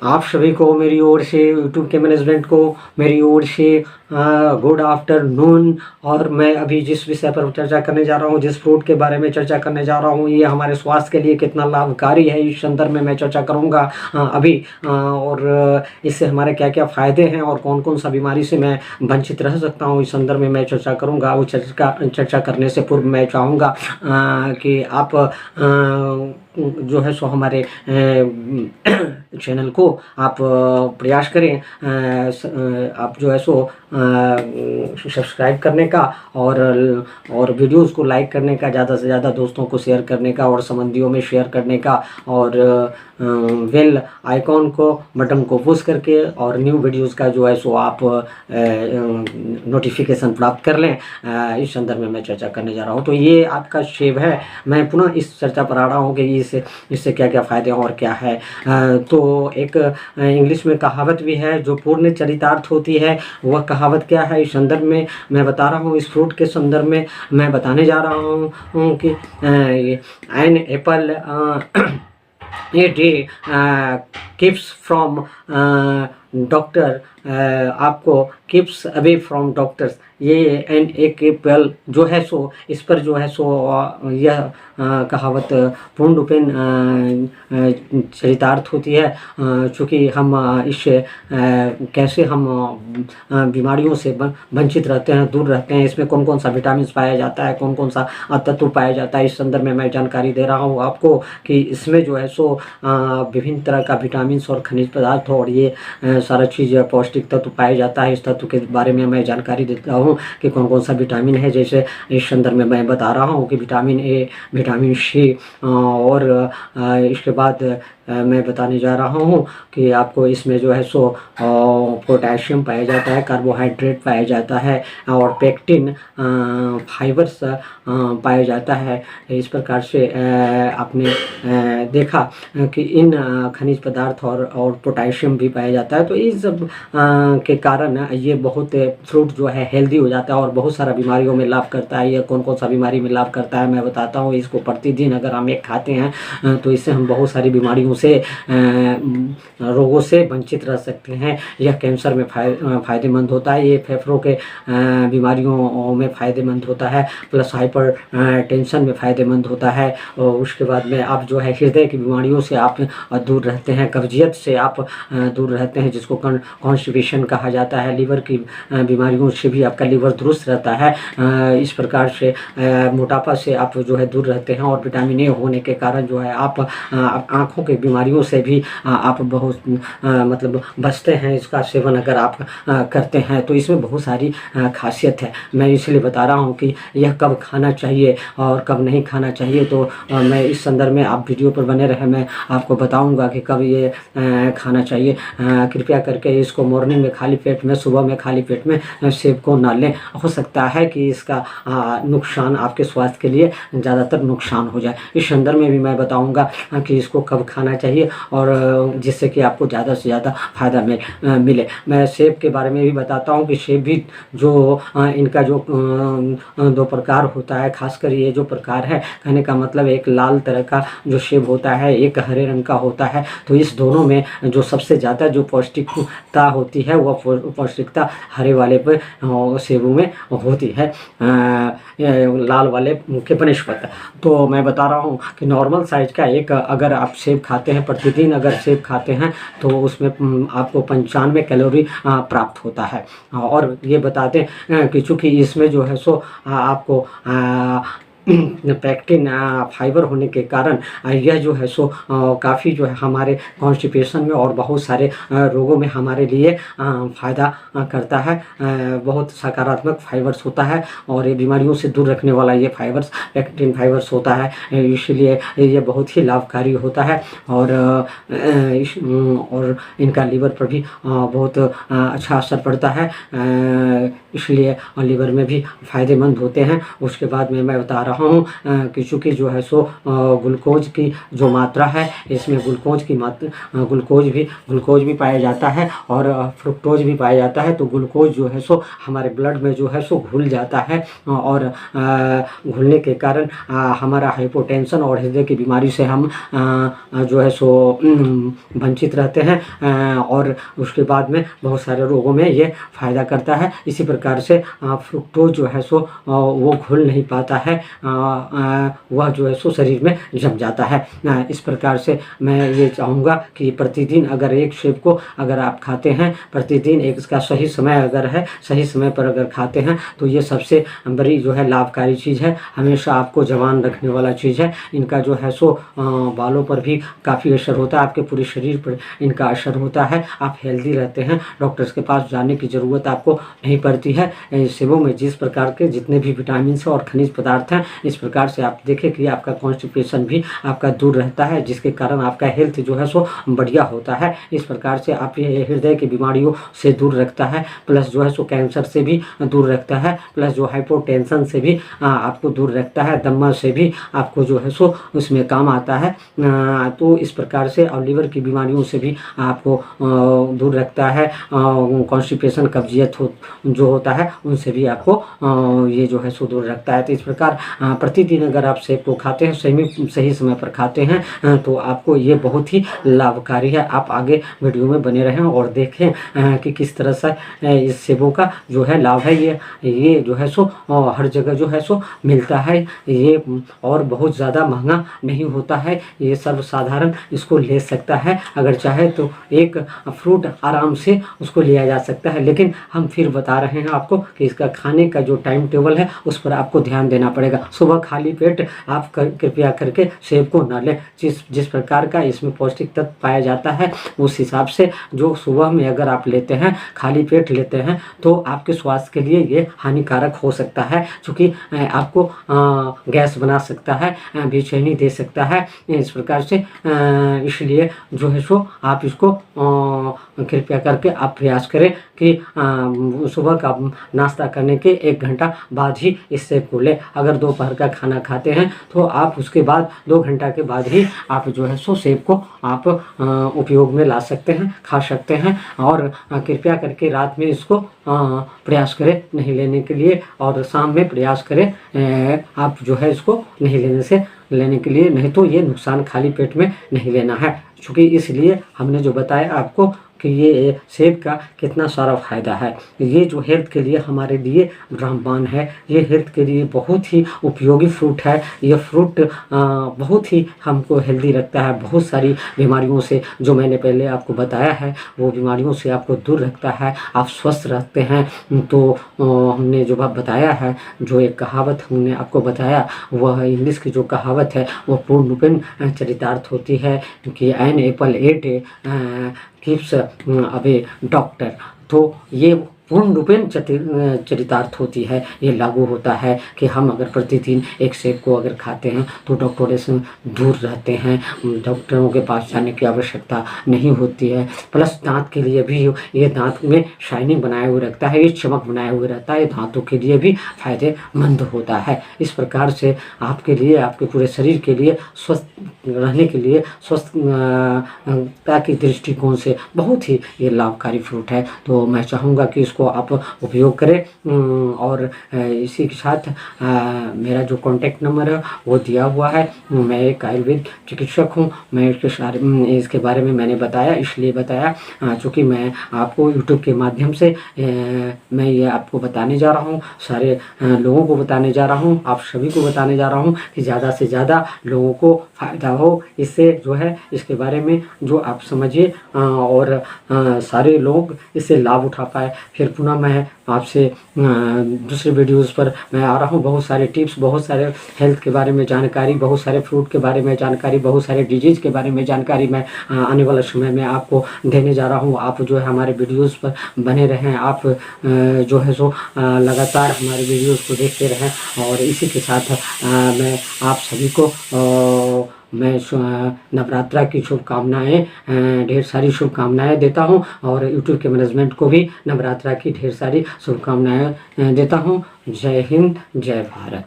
आप सभी को मेरी ओर से, यूट्यूब के मैनेजमेंट को मेरी ओर से गुड आफ्टरनून। और मैं अभी जिस विषय पर चर्चा करने जा रहा हूँ, जिस फ्रूट के बारे में चर्चा करने जा रहा हूँ, ये हमारे स्वास्थ्य के लिए कितना लाभकारी है, इस संदर्भ में मैं चर्चा करूँगा अभी। और इससे हमारे क्या क्या फ़ायदे हैं और कौन कौन सा बीमारी से मैं वंचित रह सकता हूँ, इस संदर्भ में मैं चर्चा करूँगा। वो चर्चा करने से पूर्व मैं चाहूँगा कि आप जो है सो हमारे चैनल को आप प्रयास करें, आप जो है सो सब्सक्राइब करने का और वीडियोस को लाइक करने का, ज़्यादा से ज़्यादा दोस्तों को शेयर करने का और संबंधियों में शेयर करने का, और बेल आइकॉन को बटन को पुश करके और न्यू वीडियोस का जो है सो आप नोटिफिकेशन प्राप्त कर लें। इस संदर्भ में मैं चर्चा करने जा रहा हूँ। तो ये आपका सेब है। मैं पुनः इस चर्चा पर आ रहा हूँ कि इससे क्या क्या फ़ायदे हैं और क्या है। तो एक इंग्लिश में कहावत भी है जो पूर्ण चरितार्थ होती है। वह कहावत क्या है, इस संदर्भ में मैं बता रहा हूँ। इस फ्रूट के संदर्भ में मैं बताने जा रहा हूँ कि an apple a day keeps from doctor, आपको कीप्स अवे फ्रॉम डॉक्टर्स। ये एन एक एप्पल जो है सो, इस पर जो है सो यह कहावत पूर्ण रूपेण चरितार्थ होती है। चूँकि हम इससे कैसे हम बीमारियों से वंचित रहते हैं, दूर रहते हैं, इसमें कौन कौन सा विटामिन पाया जाता है, कौन कौन सा तत्व पाया जाता है, इस संदर्भ में मैं जानकारी दे रहा हूँ आपको कि इसमें जो है सो विभिन्न तरह का विटामिन और खनिज पदार्थ और ये सारा चीज़ पौष्टिक तत्व पाया जाता है। इस तत्व के बारे में मैं जानकारी देता हूँ कि कौन कौन सा विटामिन है। जैसे इस संदर्भ में मैं बता रहा हूँ कि विटामिन ए, विटामिन सी, और इसके बाद मैं बताने जा रहा हूँ कि आपको इसमें जो है सो पोटेशियम पाया जाता है, कार्बोहाइड्रेट पाया जाता है और पेक्टिन, फाइबर्स पाया जाता है। इस प्रकार से आपने देखा कि इन खनिज पदार्थ और पोटेशियम भी पाया जाता है। तो इस सब के कारण ये बहुत फ्रूट जो है हेल्दी हो जाता है और बहुत सारा बीमारियों में लाभ करता है। ये कौन कौन सा बीमारी में लाभ करता है मैं बताता हूँ। इसको प्रतिदिन अगर हम एक खाते हैं तो इससे हम बहुत सारी बीमारियों से, रोगों से वंचित रह सकते हैं। यह कैंसर में फ़ायदेमंद होता है, ये फेफड़ों के बीमारियों में फ़ायदेमंद होता है, प्लस हाइपर टेंशन में फ़ायदेमंद होता है। और उसके बाद में आप जो है हृदय की बीमारियों से आप दूर रहते हैं, कब्जियत से आप दूर रहते हैं, जिसको कॉन्स्टिपेशन कहा जाता है। लीवर की बीमारियों से भी आपका लीवर दुरुस्त रहता है। इस प्रकार से मोटापा से आप जो है दूर रहते हैं। और विटामिन ए होने के कारण जो है आप आँखों की बीमारियों से भी आप बहुत मतलब बचते हैं। इसका सेवन अगर आप करते हैं तो इसमें बहुत सारी खासियत है। मैं इसलिए बता रहा हूँ कि यह कब खाना चाहिए और कब नहीं खाना चाहिए। तो मैं इस संदर्भ में आप वीडियो पर बने रहे, मैं आपको बताऊंगा कि कब ये खाना चाहिए। कृपया करके इसको मॉर्निंग में खाली पेट में, सुबह में खाली पेट में सेब को ना लें। हो सकता है कि इसका नुकसान आपके स्वास्थ्य के लिए ज़्यादातर नुकसान हो जाए। इस संदर्भ में भी मैं बताऊंगा कि इसको कब खाना चाहिए और जिससे कि आपको ज़्यादा से ज़्यादा फ़ायदा मिले। मैं सेब के बारे में भी बताता हूँ कि सेब भी जो इनका जो दो प्रकार होता है, खासकर ये जो प्रकार है, कहने का मतलब एक लाल तरह का जो सेब होता है, एक हरे रंग का होता है। तो इस दोनों में जो सबसे ज़्यादा जो पौष्टिकता होती है वह पौष्टिकता हरे वाले पर सेबों में होती है, लाल वाले के बनस्पत। तो मैं बता रहा हूँ कि नॉर्मल साइज का एक अगर आप सेब खाते हैं, प्रतिदिन अगर सेब खाते हैं तो उसमें आपको 95 कैलोरी प्राप्त होता है। और ये बताते हैं कि चूँकि इसमें जो है सो आपको पेक्टिन फाइबर होने के कारण यह जो है सो काफ़ी जो है हमारे कॉन्स्टिपेशन में और बहुत सारे रोगों में हमारे लिए फ़ायदा करता है। बहुत सकारात्मक फाइबर्स होता है और ये बीमारियों से दूर रखने वाला ये फाइबर्स, पेक्टिन फाइबर्स होता है, इसलिए ये बहुत ही लाभकारी होता है। और इनका लीवर पर भी बहुत अच्छा असर पड़ता है। इसलिए और लीवर में भी फ़ायदेमंद होते हैं। उसके बाद में मैं बता रहा हूँ कि चूँकि जो है सो ग्लूकोज की जो मात्रा है, इसमें ग्लूकोज की मात्रा ग्लूकोज भी पाया जाता है और फ्रुक्टोज भी पाया जाता है। तो ग्लूकोज जो है सो हमारे ब्लड में जो है सो घुल जाता है और घुलने के कारण हमारा हाइपोटेंशन और हृदय की बीमारी से हम जो है सो वंचित रहते हैं और उसके बाद में बहुत सारे रोगों में ये फ़ायदा करता है। इसी प्रकार से फ्रुक्टोज जो है सो वो घुल नहीं पाता है, वह जो है सो शरीर में जम जाता है। इस प्रकार से मैं ये चाहूँगा कि प्रतिदिन अगर एक सेब को अगर आप खाते हैं, प्रतिदिन एक इसका सही समय अगर है, सही समय पर अगर खाते हैं तो ये सबसे बड़ी जो है लाभकारी चीज़ है। हमेशा आपको जवान रखने वाला चीज़ है। इनका जो है सो बालों पर भी काफ़ी असर होता है, आपके पूरे शरीर पर इनका असर होता है। आप हेल्दी रहते हैं, डॉक्टर्स के पास जाने की ज़रूरत आपको नहीं पड़ती है। सेबों में जिस प्रकार के जितने भी विटामिन और खनिज पदार्थ हैं, इस प्रकार से आप देखें कि आपका कॉन्स्टिपेशन भी आपका दूर रहता है, जिसके कारण आपका हेल्थ जो है सो बढ़िया होता है। इस प्रकार से आप ये हृदय की बीमारियों से दूर रखता है, प्लस जो है सो कैंसर से भी दूर रखता है, प्लस जो हाइपोटेंशन से भी आपको दूर रखता है, दमा से भी आपको जो है सो उसमें काम आता है। तो इस प्रकार से और लीवर की बीमारियों से भी आपको दूर रखता है। कॉन्स्टिपेशन कब्जियत जो होता है उनसे भी आपको ये जो है सो दूर रखता है। तो इस प्रकार प्रतिदिन अगर आप सेब को खाते हैं, सही समय पर खाते हैं तो आपको ये बहुत ही लाभकारी है। आप आगे वीडियो में बने रहें और देखें कि किस तरह से इस सेबों का जो है लाभ है। ये जो है सो हर जगह जो है सो मिलता है, ये और बहुत ज़्यादा महंगा नहीं होता है, ये सर्वसाधारण इसको ले सकता है। अगर चाहे तो एक फ्रूट आराम से उसको लिया जा सकता है, लेकिन हम फिर बता रहे हैं आपको कि इसका खाने का जो टाइम टेबल है उस पर आपको ध्यान देना पड़ेगा। सुबह खाली पेट आप कृपया करके सेब को ना लें। जिस प्रकार का इसमें पौष्टिक तत्व पाया जाता है उस हिसाब से जो सुबह में अगर आप लेते हैं, खाली पेट लेते हैं, तो आपके स्वास्थ्य के लिए ये हानिकारक हो सकता है, क्योंकि आपको गैस बना सकता है, बेचैनी दे सकता है। इस प्रकार से इसलिए जो है सो आप इसको कृपया करके आप प्रयास करें कि सुबह का नाश्ता करने के 1 घंटा बाद ही इस सेब को लें। अगर दोपहर का खाना खाते हैं तो आप उसके बाद 2 घंटा के बाद ही आप जो है सो सेब को आप उपयोग में ला सकते हैं, खा सकते हैं। और कृपया करके रात में इसको प्रयास करें नहीं लेने के लिए, और शाम में प्रयास करें आप जो है इसको नहीं लेने के लिए, नहीं तो ये नुकसान खाली पेट में नहीं लेना है। क्योंकि इसलिए हमने जो बताया आपको कि ये सेब का कितना सारा फ़ायदा है। ये जो हेल्थ के लिए हमारे लिए रामबाण है, ये हेल्थ के लिए बहुत ही उपयोगी फ्रूट है। ये फ्रूट बहुत ही हमको हेल्दी रखता है, बहुत सारी बीमारियों से जो मैंने पहले आपको बताया है वो बीमारियों से आपको दूर रखता है, आप स्वस्थ रहते हैं। तो हमने जो बात बताया है, जो एक कहावत हमने आपको बताया, वह इंग्लिश की जो कहावत है वो पूर्ण रूपेण चरितार्थ होती है कि an apple a day keeps away doctor. तो ये पूर्ण रूपेण चरितार्थ होती है, ये लागू होता है कि हम अगर प्रतिदिन एक सेब को अगर खाते हैं तो डॉक्टरों से दूर रहते हैं, डॉक्टरों के पास जाने की आवश्यकता नहीं होती है। प्लस दांत के लिए भी ये दांत में शाइनिंग बनाए हुए रखता है, ये चमक बनाए हुए रहता है, दांतों के लिए भी फायदेमंद होता है। इस प्रकार से आपके लिए, आपके पूरे शरीर के लिए, स्वस्थ रहने के लिए, स्वस्थता की दृष्टिकोण से बहुत ही ये लाभकारी फ्रूट है। तो मैं चाहूँगा कि इसको आप उपयोग करें। और इसी के साथ मेरा जो कॉन्टैक्ट नंबर है वो दिया हुआ है। मैं एक आयुर्वेद चिकित्सक हूँ। मैं इसके बारे में मैंने बताया, इसलिए बताया चूँकि मैं आपको यूट्यूब के माध्यम से मैं ये आपको बताने जा रहा हूँ, सारे लोगों को बताने जा रहा हूँ, आप सभी को बताने जा रहा हूँ कि ज़्यादा से ज़्यादा लोगों को फ़ायदा हो इससे, जो है इसके बारे में जो आप समझिए और सारे लोग इससे लाभ उठा पाए। फिर पुनः मैं आपसे दूसरे वीडियोज़ पर मैं आ रहा हूँ। बहुत सारे टिप्स, बहुत सारे हेल्थ के बारे में जानकारी, बहुत सारे फ्रूट के बारे में जानकारी, बहुत सारे डिजीज़ के बारे में जानकारी मैं आने वाले समय में आपको देने जा रहा हूँ। आप जो है हमारे वीडियोज़ पर बने रहें, आप जो है सो लगातार हमारे वीडियोज़ को देखते रहें। और इसी के साथ मैं आप सभी को मैं नवरात्रा की शुभकामनाएँ ढेर सारी शुभकामनाएँ देता हूँ और यूट्यूब के मैनेजमेंट को भी नवरात्रा की ढेर सारी शुभकामनाएँ देता हूँ। जय हिंद, जय भारत।